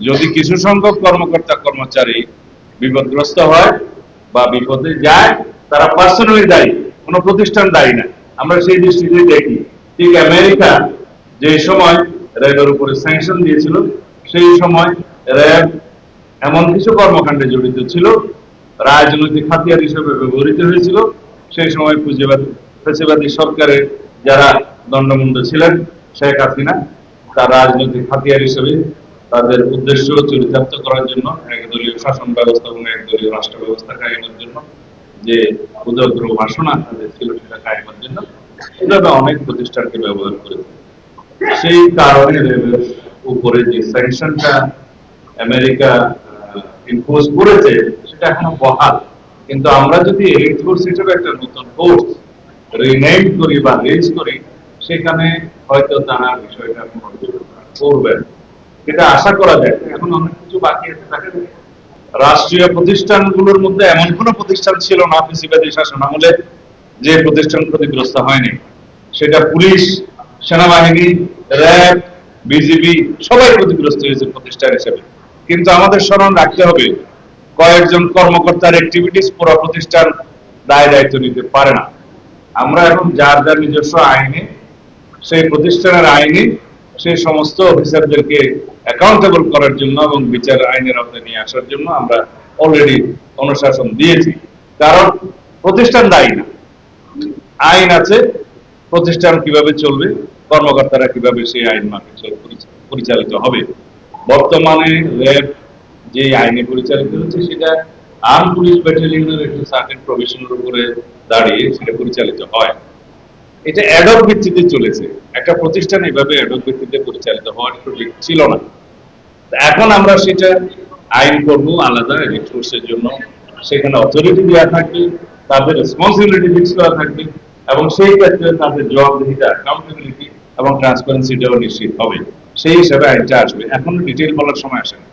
যদি কিছু সংখ্যক কর্মকর্তা কর্মচারী বিপদগ্রস্ত হয় বা বিপদে যায়, তারা পার্সোনালি দায়ী, কোনো প্রতিষ্ঠান দায়ী না। আমরা সেই দৃষ্টিতে দেখি। ঠিক আমেরিকা যে সময় র্যাবের উপরে স্যাংশন দিয়েছিল, সেই সময় র্যাব এমন কিছু কর্মকাণ্ডে জড়িত ছিল, রাজনৈতিক হাতিয়ার হিসেবে ব্যবহৃত হয়েছিল। সেই সময় ফ্যাসিবাদী সরকারের যারা দণ্ডমুণ্ড ছিলেন, শেখ হাসিনা, তার রাজনৈতিক হাতিয়ার হিসেবে তাদের উদ্দেশ্য চরিতার্থ করার জন্য, একদলীয় শাসন ব্যবস্থা এবং একদলীয় রাষ্ট্র ব্যবস্থা কায়েমের জন্য যে উদগ্র বাসনা তাদের ছিল, সেটা কায়েমের জন্য এভাবে অনেক প্রতিষ্ঠানকে ব্যবহার করেছে। সেই কারণে র্যাবের উপরে যে স্যাংশনটা আমেরিকা ইম্পোজ করেছে, সেটা এখনো বহাল। কিন্তু আমরা যদি এলিট ফোর্স হিসেবে একটা নতুন ফোর্স রিনেম করি বা রেজ করি, সেখানে হয়তো তারা বিষয়টা পুনর্বিবেচনা করবেন, এটা আশা করা যায়। এখন অনেক কিছু বাকি আছে। দেখেন, রাষ্ট্রীয় প্রতিষ্ঠানগুলোর মধ্যে এমন কোনো প্রতিষ্ঠান ছিল না ফ্যাসিবাদী শাসন আমলে যে প্রতিষ্ঠান ক্ষতিগ্রস্ত হয়নি। সেটা পুলিশ, সেনাবাহিনী, র্যাব, বিজিবি সবাই ক্ষতিগ্রস্ত হয়েছে প্রতিষ্ঠান হিসেবে। কিন্তু আমাদের স্মরণ রাখতে হবে, কয়েকজন কর্মকর্তার অ্যাক্টিভিটিস পুরো প্রতিষ্ঠান দায় দায়িত্ব নিতে পারে না। আমরা এখন যার যার নিজস্ব আইনে, সেই প্রতিষ্ঠানের আইনে সেই সমস্ত অফিসারদেরকে অ্যাকাউন্টেবল করার জন্য এবং বিচার আইনের আওতায় নিয়ে আসার জন্য আমরা অলরেডি অনুশাসন দিয়েছি। কারণ প্রতিষ্ঠান দায়ী না, আইন আছে, প্রতিষ্ঠান কিভাবে চলবে, কর্মকর্তারা কিভাবে সেই আইন মাফিক পরিচালিত হবে। বর্তমানে র্যাব যে আইনে পরিচালিত হচ্ছে, সেটা আর্ম পুলিশ ব্যাটালিয়নের একটি সার্টেন প্রভিশনের উপরে দাঁড়িয়ে সেটা পরিচালিত হয়। এটা অ্যাডক ভিত্তিতে চলেছে। একটা প্রতিষ্ঠান এভাবে অ্যাডক ভিত্তিতে পরিচালিত হওয়ার সুযোগ ছিল না। এখন আমরা সেটা আইন করব আলাদা এলিট ফোর্সের জন্য, সেখানে অথরিটি দেওয়া থাকবে, তাদের রেসপন্সিবিলিটি ফিক্স করা থাকবে, এবং সেই ক্ষেত্রে তাদের জবাবদিহিতা, অ্যাকাউন্টেবিলিটি এবং ট্রান্সপারেন্সিটাও নিশ্চিত হবে। সেই হিসাবে আইনটা আসবে। এখন ডিটেইল বলার সময় আসে না।